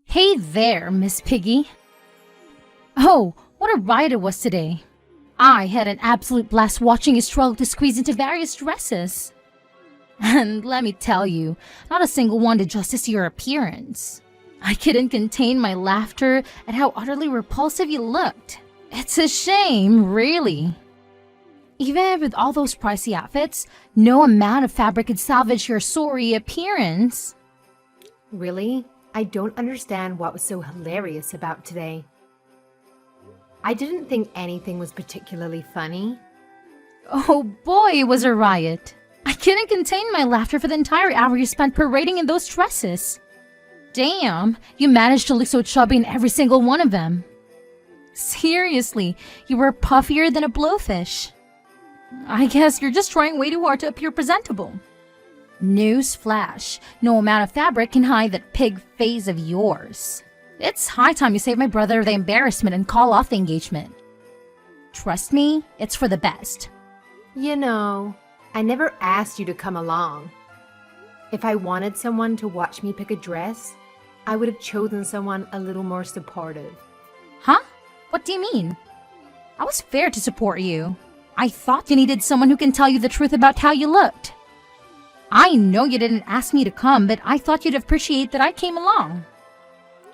Hey there, Miss Piggy. Oh, what a ride it was today. I had an absolute blast watching you struggle to squeeze into various dresses. And let me tell you, not a single one did justice to your appearance. I couldn't contain my laughter at how utterly repulsive you looked. It's a shame, really. Even with all those pricey outfits, no amount of fabric could salvage your sorry appearance. Really? I don't understand what was so hilarious about today. I didn't think anything was particularly funny. Oh boy, it was a riot. I couldn't contain my laughter for the entire hour you spent parading in those dresses. Damn, you managed to look so chubby in every single one of them. Seriously, you were puffier than a blowfish. I guess you're just trying way too hard to appear presentable. News flash, no amount of fabric can hide that pig face of yours. It's high time you save my brother the embarrassment and call off the engagement. Trust me, it's for the best. You know, I never asked you to come along. If I wanted someone to watch me pick a dress, I would have chosen someone a little more supportive. Huh? What do you mean? I was fair to support you. I thought you needed someone who can tell you the truth about how you looked. I know you didn't ask me to come, but I thought you'd appreciate that I came along.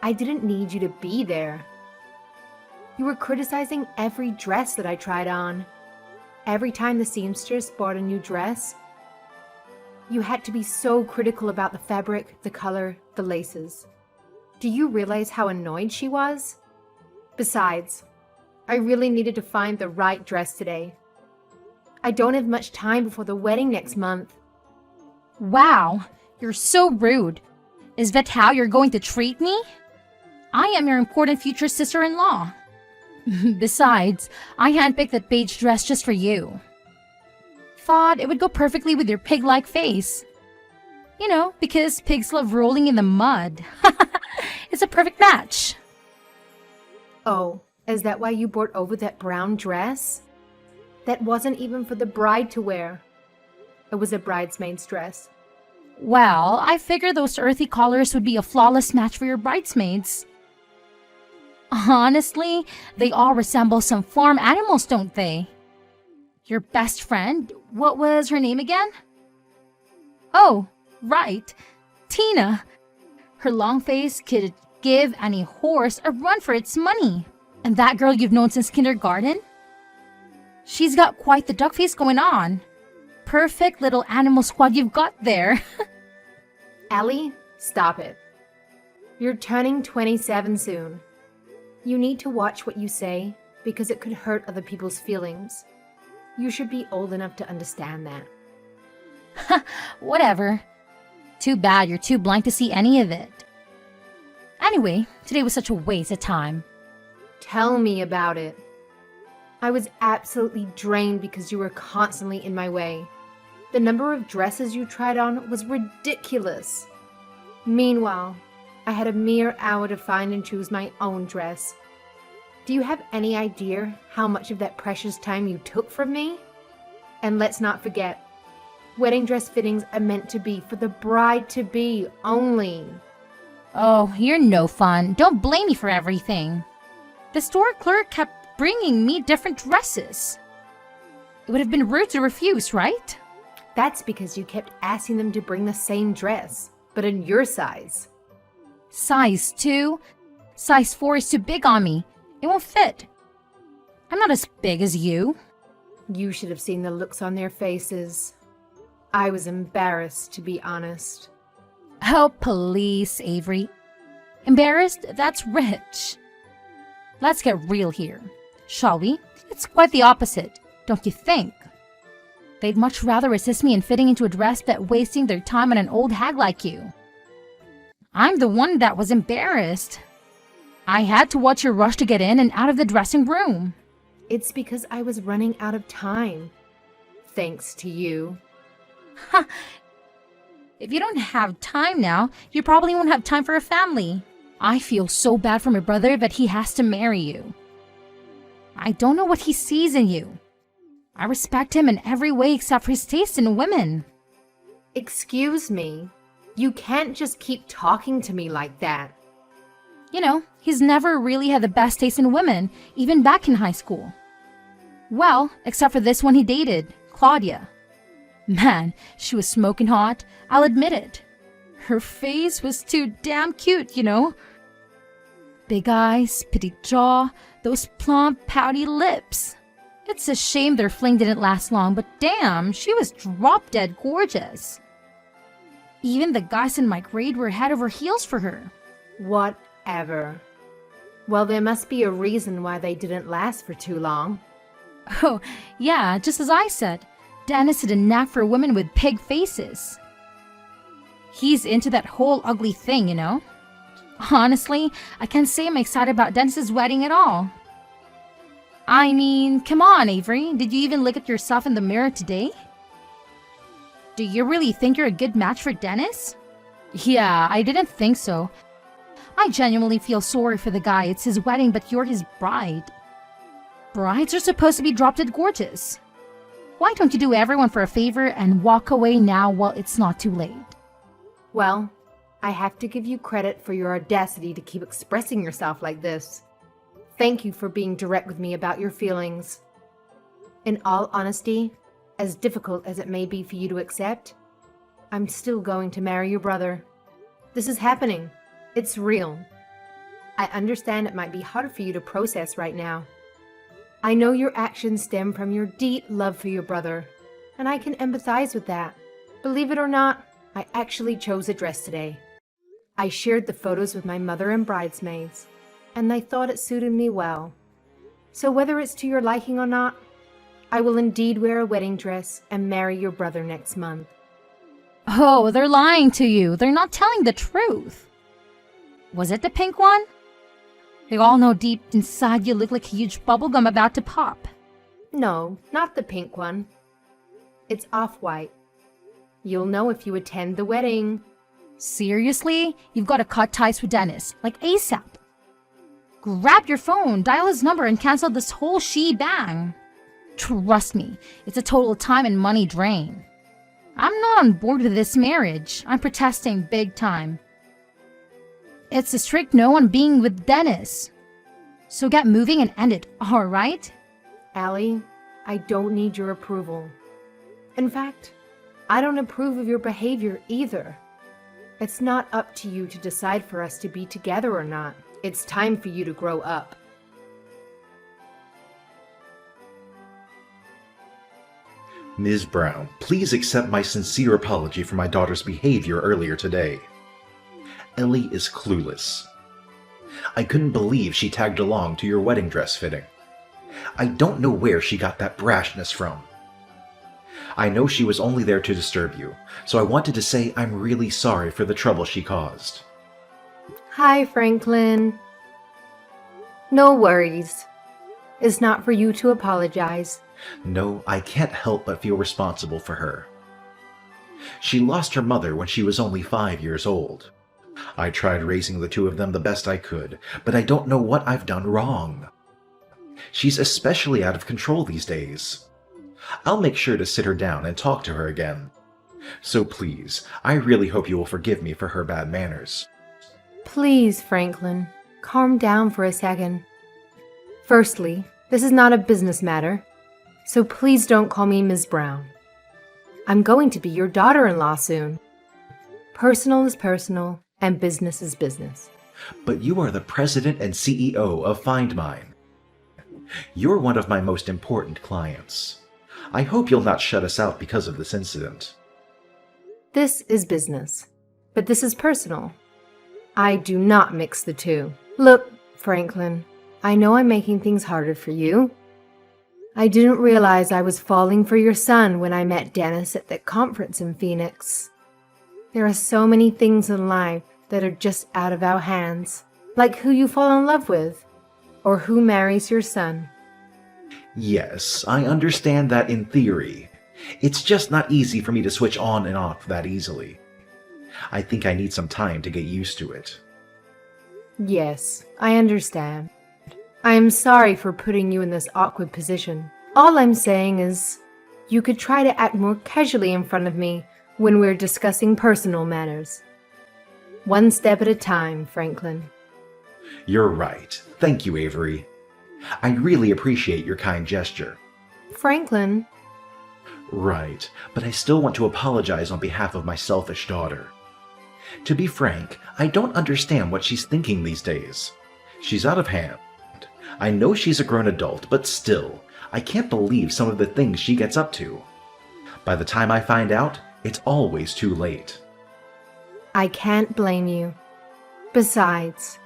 I didn't need you to be there. You were criticizing every dress that I tried on. Every time the seamstress bought a new dress, you had to be so critical about the fabric, the color, the laces. Do you realize how annoyed she was? Besides, I really needed to find the right dress today. I don't have much time before the wedding next month. Wow, you're so rude. Is that how you're going to treat me? I am your important future sister-in-law. Besides, I handpicked that beige dress just for you. Thought it would go perfectly with your pig-like face. You know, because pigs love rolling in the mud. It's a perfect match. Oh, is that why you brought over that brown dress? That wasn't even for the bride to wear. It was a bridesmaid's dress. Well, I figured those earthy colors would be a flawless match for your bridesmaids. Honestly, they all resemble some farm animals, don't they? Your best friend, what was her name again? Oh, right, Tina. Her long face could give any horse a run for its money. And that girl you've known since kindergarten? She's got quite the duck face going on. Perfect little animal squad you've got there. Ellie, stop it. You're turning 27 soon. You need to watch what you say because it could hurt other people's feelings. You should be old enough to understand that. Whatever. Too bad you're too blind to see any of it. Anyway, today was such a waste of time. Tell me about it. I was absolutely drained because you were constantly in my way. The number of dresses you tried on was ridiculous. Meanwhile, I had a mere hour to find and choose my own dress. Do you have any idea how much of that precious time you took from me? And let's not forget, wedding dress fittings are meant to be for the bride-to-be only. Oh, you're no fun. Don't blame me for everything. The store clerk kept bringing me different dresses. It would have been rude to refuse, right? That's because you kept asking them to bring the same dress, but in your size. Size 2? Size 4 is too big on me. It won't fit. I'm not as big as you. You should have seen the looks on their faces. I was embarrassed, to be honest. Oh, please, Avery. Embarrassed? That's rich. Let's get real here, shall we? It's quite the opposite, don't you think? They'd much rather assist me in fitting into a dress than wasting their time on an old hag like you. I'm the one that was embarrassed. I had to watch your rush to get in and out of the dressing room. It's because I was running out of time. Thanks to you. Ha! If you don't have time now, you probably won't have time for a family. I feel so bad for my brother that he has to marry you. I don't know what he sees in you. I respect him in every way except for his taste in women. Excuse me. You can't just keep talking to me like that. You know, he's never really had the best taste in women, even back in high school. Well, except for this one he dated, Claudia. Man, she was smoking hot, I'll admit it. Her face was too damn cute, you know. Big eyes, petite jaw, those plump, pouty lips. It's a shame their fling didn't last long, but damn, she was drop-dead gorgeous. Even the guys in my grade were head over heels for her. Whatever. Well, there must be a reason why they didn't last for too long. Oh, yeah, just as I said, Dennis had a knack for women with pig faces. He's into that whole ugly thing, you know? Honestly, I can't say I'm excited about Dennis's wedding at all. I mean, come on, Avery. Did you even look at yourself in the mirror today? Do you really think you're a good match for Dennis? Yeah, I didn't think so. I genuinely feel sorry for the guy. It's his wedding, but you're his bride. Brides are supposed to be drop-dead gorgeous. Why don't you do everyone for a favor and walk away now while it's not too late? Well, I have to give you credit for your audacity to keep expressing yourself like this. Thank you for being direct with me about your feelings. In all honesty, as difficult as it may be for you to accept, I'm still going to marry your brother. This is happening. It's real. I understand it might be hard for you to process right now. I know your actions stem from your deep love for your brother, and I can empathize with that. Believe it or not, I actually chose a dress today. I shared the photos with my mother and bridesmaids, and they thought it suited me well. So whether it's to your liking or not, I will indeed wear a wedding dress and marry your brother next month. Oh, they're lying to you. They're not telling the truth. Was it the pink one? They all know deep inside you look like a huge bubblegum about to pop. No, not the pink one. It's off-white. You'll know if you attend the wedding. Seriously? You've got to cut ties with Dennis, like ASAP. Grab your phone, dial his number, and cancel this whole shebang. Trust me, it's a total time and money drain. I'm not on board with this marriage. I'm protesting big time. It's a strict no on being with Dennis. So get moving and end it, alright? Allie, I don't need your approval. In fact, I don't approve of your behavior either. It's not up to you to decide for us to be together or not. It's time for you to grow up. Ms. Brown, please accept my sincere apology for my daughter's behavior earlier today. Ellie is clueless. I couldn't believe she tagged along to your wedding dress fitting. I don't know where she got that brashness from. I know she was only there to disturb you, so I wanted to say I'm really sorry for the trouble she caused. Hi, Franklin. No worries. It's not for you to apologize. No, I can't help but feel responsible for her. She lost her mother when she was only 5 years old. I tried raising the two of them the best I could, but I don't know what I've done wrong. She's especially out of control these days. I'll make sure to sit her down and talk to her again. So please, I really hope you will forgive me for her bad manners. Please, Franklin, calm down for a second. Firstly, this is not a business matter, so please don't call me Ms. Brown. I'm going to be your daughter-in-law soon. Personal is personal, and business is business. But you are the president and CEO of Find Mine. You're one of my most important clients. I hope you'll not shut us out because of this incident. This is business, but this is personal. I do not mix the two. Look, Franklin, I know I'm making things harder for you. I didn't realize I was falling for your son when I met Dennis at that conference in Phoenix. There are so many things in life that are just out of our hands, like who you fall in love with, or who marries your son. Yes, I understand that in theory. It's just not easy for me to switch on and off that easily. I think I need some time to get used to it. Yes, I understand. I am sorry for putting you in this awkward position. All I'm saying is, you could try to act more casually in front of me when we're discussing personal matters. One step at a time, Franklin. You're right. Thank you, Avery. I really appreciate your kind gesture. Franklin, Right, but I still want to apologize on behalf of my selfish daughter. To be frank, I don't understand what she's thinking these days. She's out of hand. I know she's a grown adult, but still, I can't believe some of the things she gets up to. By the time I find out, it's always too late. I can't blame you. Besides,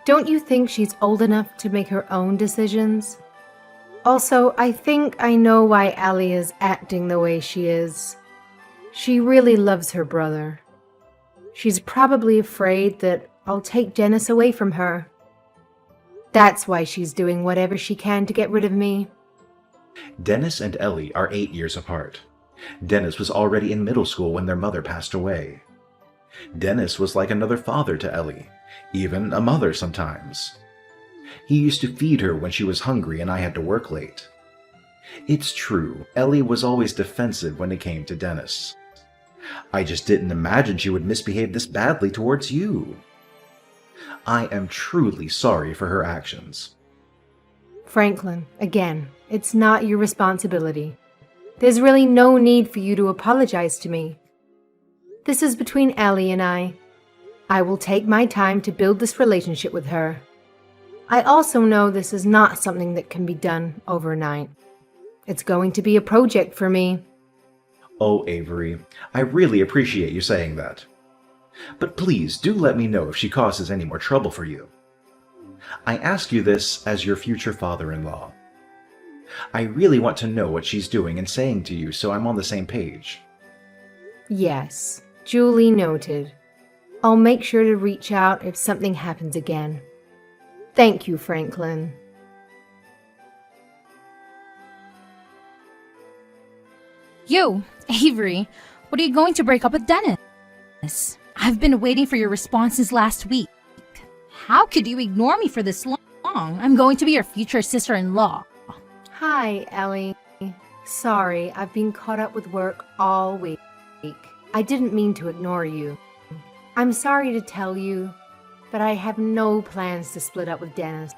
don't you think she's old enough to make her own decisions? Also, I think I know why Allie is acting the way she is. She really loves her brother. She's probably afraid that I'll take Dennis away from her. That's why she's doing whatever she can to get rid of me. Dennis and Ellie are 8 years apart. Dennis was already in middle school when their mother passed away. Dennis was like another father to Ellie, even a mother sometimes. He used to feed her when she was hungry and I had to work late. It's true, Ellie was always defensive when it came to Dennis. I just didn't imagine she would misbehave this badly towards you. I am truly sorry for her actions. Franklin, again, it's not your responsibility. There's really no need for you to apologize to me. This is between Ellie and I. I will take my time to build this relationship with her. I also know this is not something that can be done overnight. It's going to be a project for me. Oh, Avery, I really appreciate you saying that. But please do let me know if she causes any more trouble for you. I ask you this as your future father-in-law. I really want to know what she's doing and saying to you so I'm on the same page. Yes, duly noted. I'll make sure to reach out if something happens again. Thank you, Franklin. You, Avery, what are you going to break up with Dennis? I've been waiting for your response since last week. How could you ignore me for this long? I'm going to be your future sister-in-law. Hi, Ellie. Sorry, I've been caught up with work all week. I didn't mean to ignore you. I'm sorry to tell you, but I have no plans to split up with Dennis.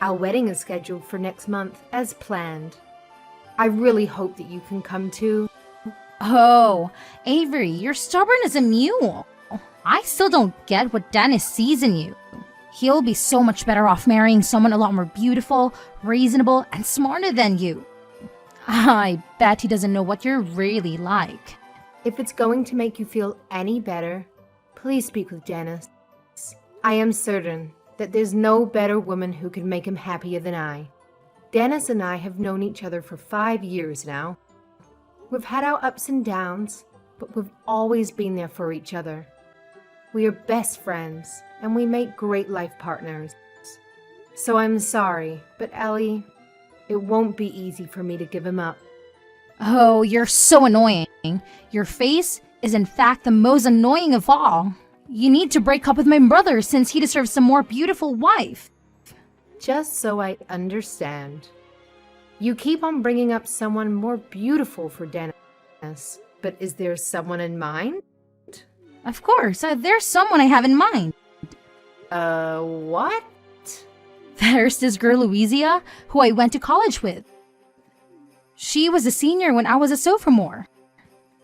Our wedding is scheduled for next month, as planned. I really hope that you can come too. Oh, Avery, you're stubborn as a mule. I still don't get what Dennis sees in you. He'll be so much better off marrying someone a lot more beautiful, reasonable, and smarter than you. I bet he doesn't know what you're really like. If it's going to make you feel any better, please speak with Dennis. I am certain that there's no better woman who could make him happier than I. Dennis and I have known each other for 5 years now. We've had our ups and downs, but we've always been there for each other. We are best friends, and we make great life partners. So I'm sorry, but Ellie, it won't be easy for me to give him up. Oh, you're so annoying. Your face is in fact the most annoying of all. You need to break up with my brother since he deserves a more beautiful wife. Just so I understand. You keep on bringing up someone more beautiful for Dennis, but is there someone in mind? Of course, there's someone I have in mind. What? There's this girl, Louisia, who I went to college with. She was a senior when I was a sophomore.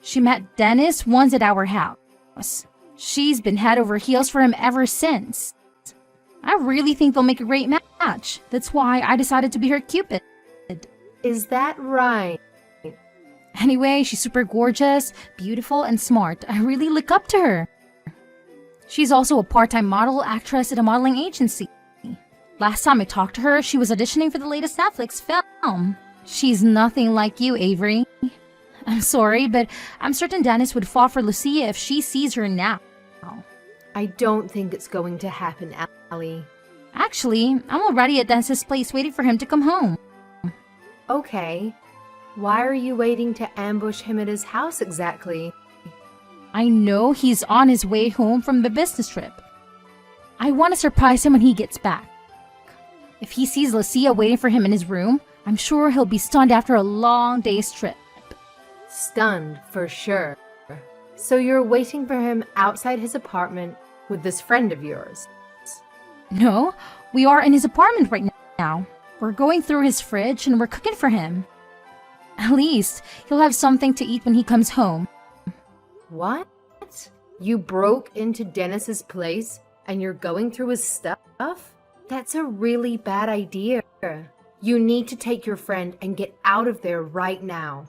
She met Dennis once at our house. She's been head over heels for him ever since. I really think they'll make a great match. That's why I decided to be her Cupid. Is that right? Anyway, she's super gorgeous, beautiful, and smart. I really look up to her. She's also a part-time model actress at a modeling agency. Last time I talked to her, she was auditioning for the latest Netflix film. She's nothing like you, Avery. I'm sorry, but I'm certain Dennis would fall for Lucia if she sees her now. I don't think it's going to happen, Allie. Actually, I'm already at Dennis's place waiting for him to come home. Okay. Why are you waiting to ambush him at his house exactly? I know he's on his way home from the business trip. I want to surprise him when he gets back. If he sees Lucia waiting for him in his room, I'm sure he'll be stunned after a long day's trip. Stunned, for sure. So you're waiting for him outside his apartment with this friend of yours? No, we are in his apartment right now. We're going through his fridge and we're cooking for him. At least he'll have something to eat when he comes home. What? You broke into Dennis's place and you're going through his stuff? That's a really bad idea. You need to take your friend and get out of there right now.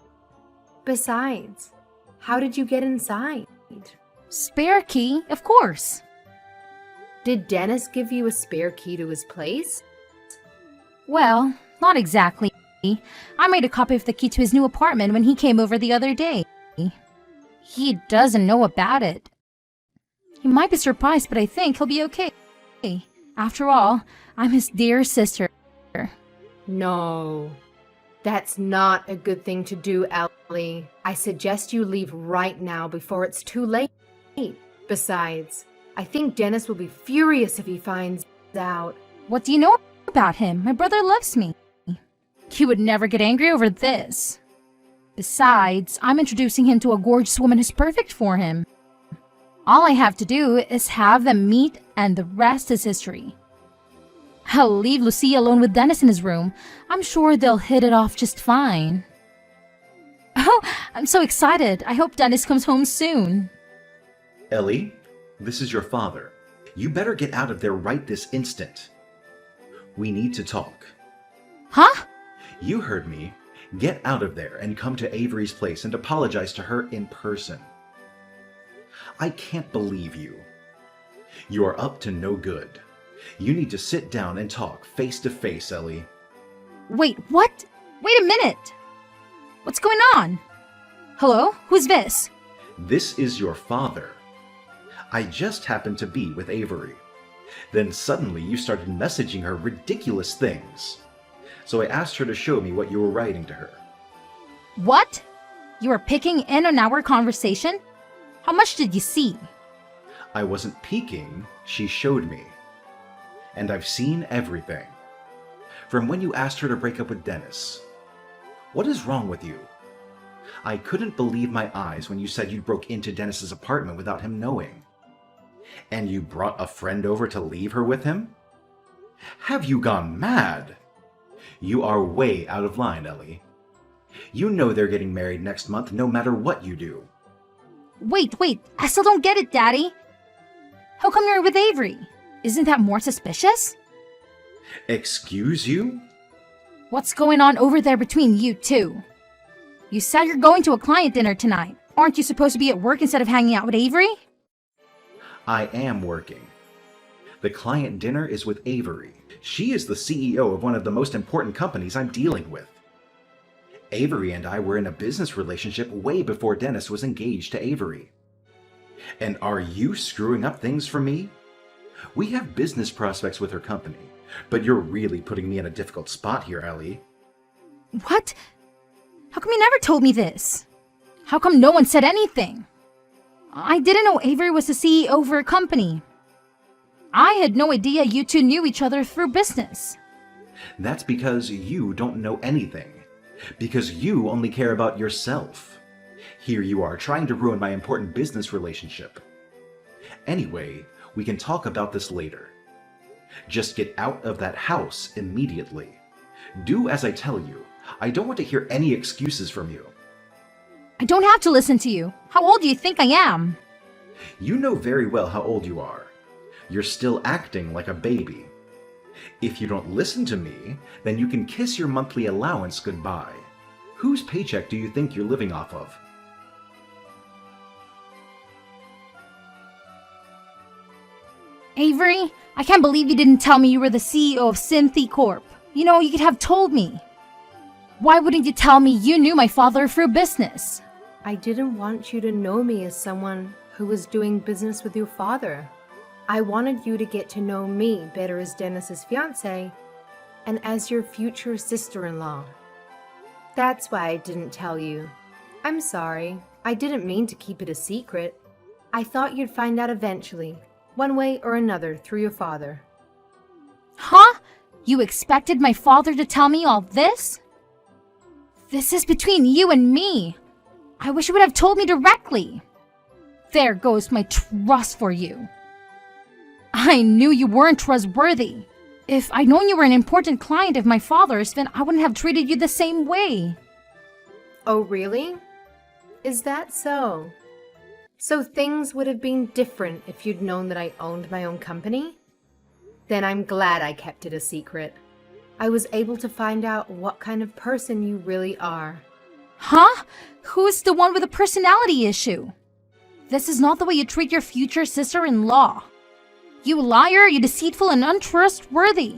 Besides, how did you get inside? Spare key, of course. Did Dennis give you a spare key to his place? Well, not exactly. I made a copy of the key to his new apartment when he came over the other day. He doesn't know about it. He might be surprised, but I think he'll be okay. After all, I'm his dear sister. No, that's not a good thing to do, Ellie. I suggest you leave right now before it's too late. Besides, I think Dennis will be furious if he finds out. What do you know about him? My brother loves me. He would never get angry over this. Besides, I'm introducing him to a gorgeous woman who's perfect for him. All I have to do is have them meet, and the rest is history. I'll leave Lucia alone with Dennis in his room. I'm sure they'll hit it off just fine. Oh, I'm so excited. I hope Dennis comes home soon. Ellie, this is your father. You better get out of there right this instant. We need to talk. Huh? You heard me. Get out of there and come to Avery's place and apologize to her in person. I can't believe you. You are up to no good. You need to sit down and talk face to face, Ellie. Wait, what? Wait a minute. What's going on? Hello? Who's this? This is your father. I just happened to be with Avery. Then suddenly you started messaging her ridiculous things. So I asked her to show me what you were writing to her. What? You were picking in on our conversation? How much did you see? I wasn't peeking, she showed me. And I've seen everything. From when you asked her to break up with Dennis. What is wrong with you? I couldn't believe my eyes when you said you broke into Dennis's apartment without him knowing. And you brought a friend over to leave her with him? Have you gone mad? You are way out of line, Ellie. You know they're getting married next month no matter what you do. Wait, I still don't get it, Daddy. How come you're with Avery? Isn't that more suspicious? Excuse you? What's going on over there between you two? You said you're going to a client dinner tonight. Aren't you supposed to be at work instead of hanging out with Avery? I am working. The client dinner is with Avery. She is the CEO of one of the most important companies I'm dealing with. Avery and I were in a business relationship way before Dennis was engaged to Avery. And are you screwing up things for me? We have business prospects with her company, but you're really putting me in a difficult spot here, Ellie. What? How come you never told me this? How come no one said anything? I didn't know Avery was the CEO of her company. I had no idea you two knew each other through business. That's because you don't know anything. Because you only care about yourself. Here you are trying to ruin my important business relationship. Anyway, we can talk about this later. Just get out of that house immediately. Do as I tell you. I don't want to hear any excuses from you. I don't have to listen to you. How old do you think I am? You know very well how old you are. You're still acting like a baby. If you don't listen to me, then you can kiss your monthly allowance goodbye. Whose paycheck do you think you're living off of? Avery, I can't believe you didn't tell me you were the CEO of Synthy Corp. You know, you could have told me. Why wouldn't you tell me you knew my father through business? I didn't want you to know me as someone who was doing business with your father. I wanted you to get to know me better as Dennis's fiancée and as your future sister-in-law. That's why I didn't tell you. I'm sorry. I didn't mean to keep it a secret. I thought you'd find out eventually, one way or another, through your father. Huh? You expected my father to tell me all this? This is between you and me. I wish you would have told me directly. There goes my trust for you. I knew you weren't trustworthy. If I'd known you were an important client of my father's, then I wouldn't have treated you the same way. Oh, really? Is that so? So things would have been different if you'd known that I owned my own company? Then I'm glad I kept it a secret. I was able to find out what kind of person you really are. Huh? Who's the one with a personality issue? This is not the way you treat your future sister-in-law. You liar, you deceitful and untrustworthy.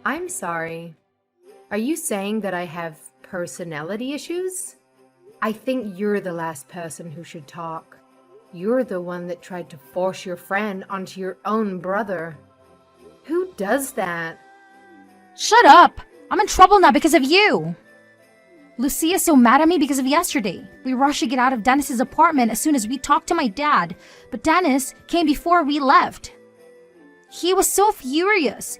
I'm sorry. Are you saying that I have personality issues? I think you're the last person who should talk. You're the one that tried to force your friend onto your own brother. Who does that? Shut up! I'm in trouble now because of you! Lucia's so mad at me because of yesterday. We rushed to get out of Dennis's apartment as soon as we talked to my dad, but Dennis came before we left. He was so furious.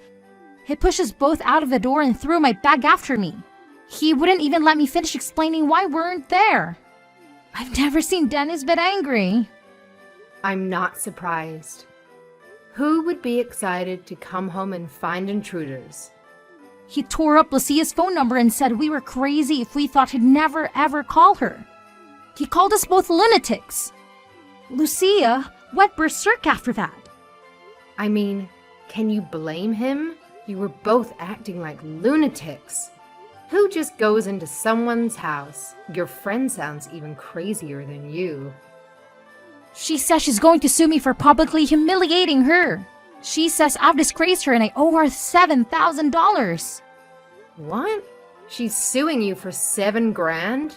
He pushed us both out of the door and threw my bag after me. He wouldn't even let me finish explaining why we weren't there. I've never seen Dennis but angry. I'm not surprised. Who would be excited to come home and find intruders? He tore up Lucia's phone number and said we were crazy if we thought he'd never ever call her. He called us both lunatics. Lucia went berserk after that. I mean, can you blame him? You were both acting like lunatics. Who just goes into someone's house? Your friend sounds even crazier than you. She says she's going to sue me for publicly humiliating her. She says I've disgraced her and I owe her $7,000. What? She's suing you for $7,000?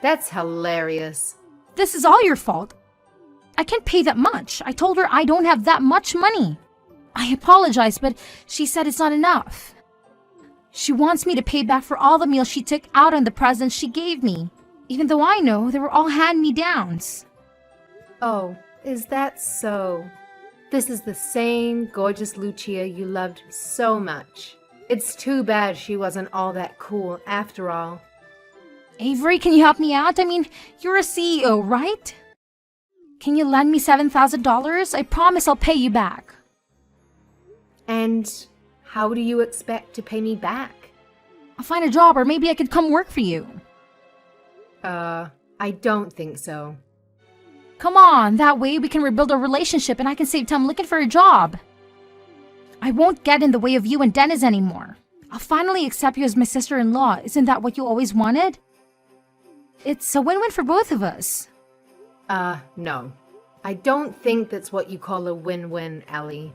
That's hilarious. This is all your fault. I can't pay that much. I told her I don't have that much money. I apologized, but she said it's not enough. She wants me to pay back for all the meals she took out on the presents she gave me, even though I know they were all hand-me-downs. Oh, is that so? This is the same gorgeous Lucia you loved so much. It's too bad she wasn't all that cool after all. Avery, can you help me out? I mean, you're a CEO, right? Can you lend me $7,000? I promise I'll pay you back. And how do you expect to pay me back? I'll find a job or maybe I could come work for you. I don't think so. Come on, that way we can rebuild our relationship and I can save time looking for a job. I won't get in the way of you and Dennis anymore. I'll finally accept you as my sister-in-law. Isn't that what you always wanted? It's a win-win for both of us. No. I don't think that's what you call a win-win, Ellie.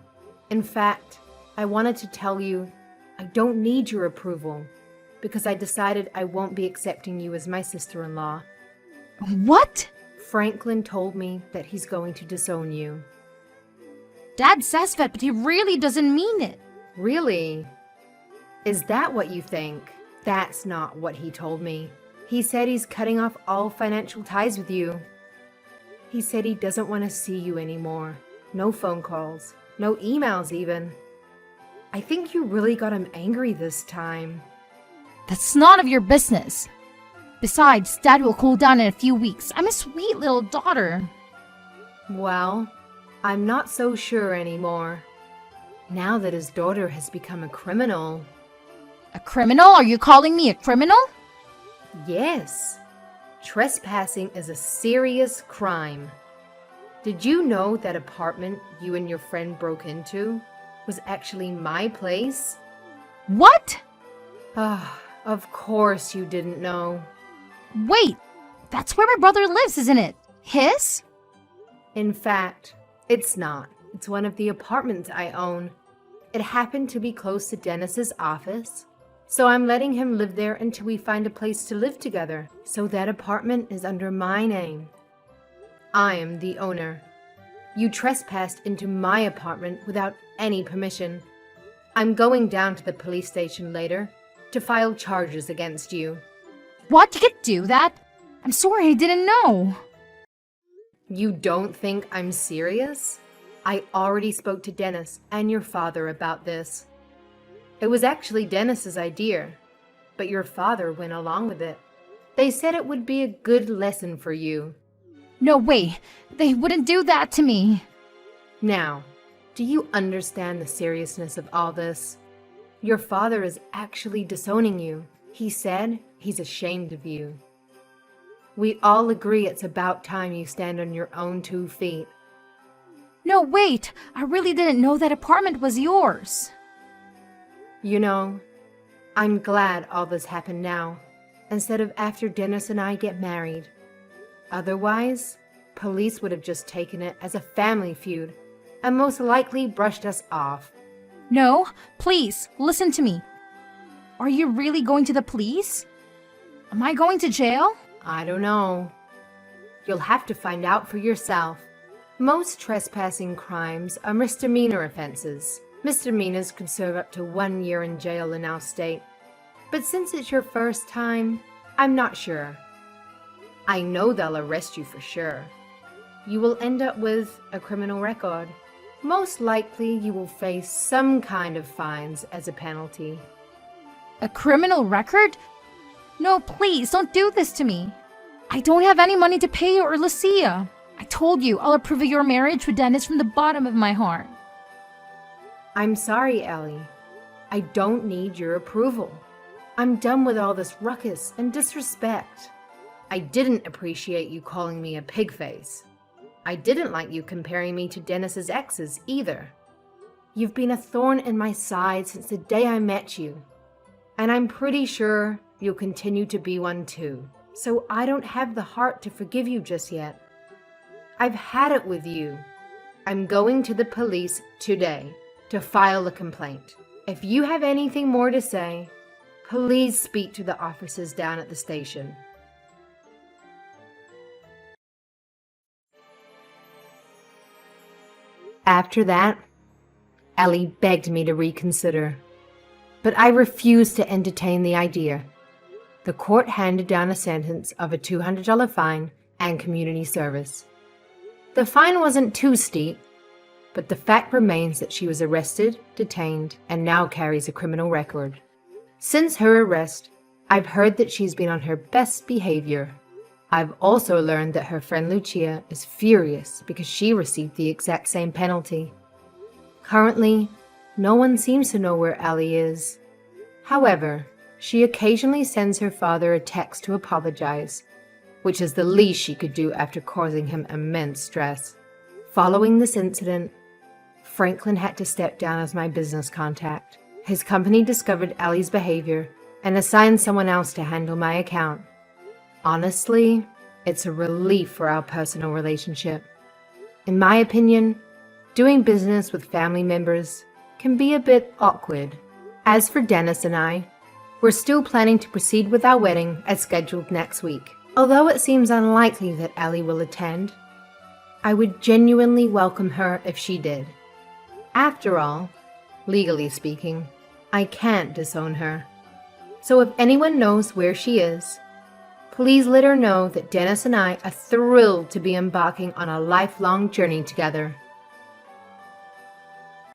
In fact, I wanted to tell you I don't need your approval because I decided I won't be accepting you as my sister-in-law. What? Franklin told me that he's going to disown you. Dad says that, but he really doesn't mean it. Really? Is that what you think? That's not what he told me. He said he's cutting off all financial ties with you. He said he doesn't want to see you anymore. No phone calls. No emails even. I think you really got him angry this time. That's none of your business. Besides, Dad will cool down in a few weeks. I'm a sweet little daughter. Well, I'm not so sure anymore. Now that his daughter has become a criminal. A criminal? Are you calling me a criminal? Yes. Trespassing is a serious crime. Did you know that apartment you and your friend broke into was actually my place? What? Ah, of course you didn't know. Wait, that's where my brother lives, isn't it? His? In fact, it's not. It's one of the apartments I own. It happened to be close to Dennis's office, so I'm letting him live there until we find a place to live together. So that apartment is under my name. I am the owner. You trespassed into my apartment without any permission. I'm going down to the police station later to file charges against you. What? You could do that? I'm sorry, I didn't know. You don't think I'm serious? I already spoke to Dennis and your father about this. It was actually Dennis's idea, but your father went along with it. They said it would be a good lesson for you. No way, they wouldn't do that to me. Now, Do you understand the seriousness of all this? Your father is actually disowning you. He said he's ashamed of you. We all agree it's about time you stand on your own 2 feet. No, wait! I really didn't know that apartment was yours. You know, I'm glad all this happened now, instead of after Dennis and I get married. Otherwise, police would have just taken it as a family feud and most likely brushed us off. No, please, listen to me. Are you really going to the police? Am I going to jail? I don't know. You'll have to find out for yourself. Most trespassing crimes are misdemeanor offenses. Misdemeanors could serve up to 1 year in jail in our state. But since it's your first time, I'm not sure. I know they'll arrest you for sure. You will end up with a criminal record. Most likely you will face some kind of fines as a penalty. A criminal record? No, please, don't do this to me. I don't have any money to pay you or Lucia. I told you I'll approve of your marriage with Dennis from the bottom of my heart. I'm sorry, Ellie. I don't need your approval. I'm done with all this ruckus and disrespect. I didn't appreciate you calling me a pig face. I didn't like you comparing me to Dennis's exes either. You've been a thorn in my side since the day I met you. And I'm pretty sure you'll continue to be one too. So I don't have the heart to forgive you just yet. I've had it with you. I'm going to the police today to file a complaint. If you have anything more to say, please speak to the officers down at the station. After that, Ellie begged me to reconsider, but I refused to entertain the idea. The court handed down a sentence of a $200 fine and community service. The fine wasn't too steep, but the fact remains that she was arrested, detained, and now carries a criminal record. Since her arrest, I've heard that she's been on her best behavior. I've also learned that her friend Lucia is furious because she received the exact same penalty. Currently, no one seems to know where Ellie is. However, she occasionally sends her father a text to apologize, which is the least she could do after causing him immense stress. Following this incident, Franklin had to step down as my business contact. His company discovered Ellie's behavior and assigned someone else to handle my account. Honestly, it's a relief for our personal relationship. In my opinion, doing business with family members can be a bit awkward. As for Dennis and I, we're still planning to proceed with our wedding as scheduled next week. Although it seems unlikely that Ellie will attend, I would genuinely welcome her if she did. After all, legally speaking, I can't disown her. So if anyone knows where she is, please let her know that Dennis and I are thrilled to be embarking on a lifelong journey together.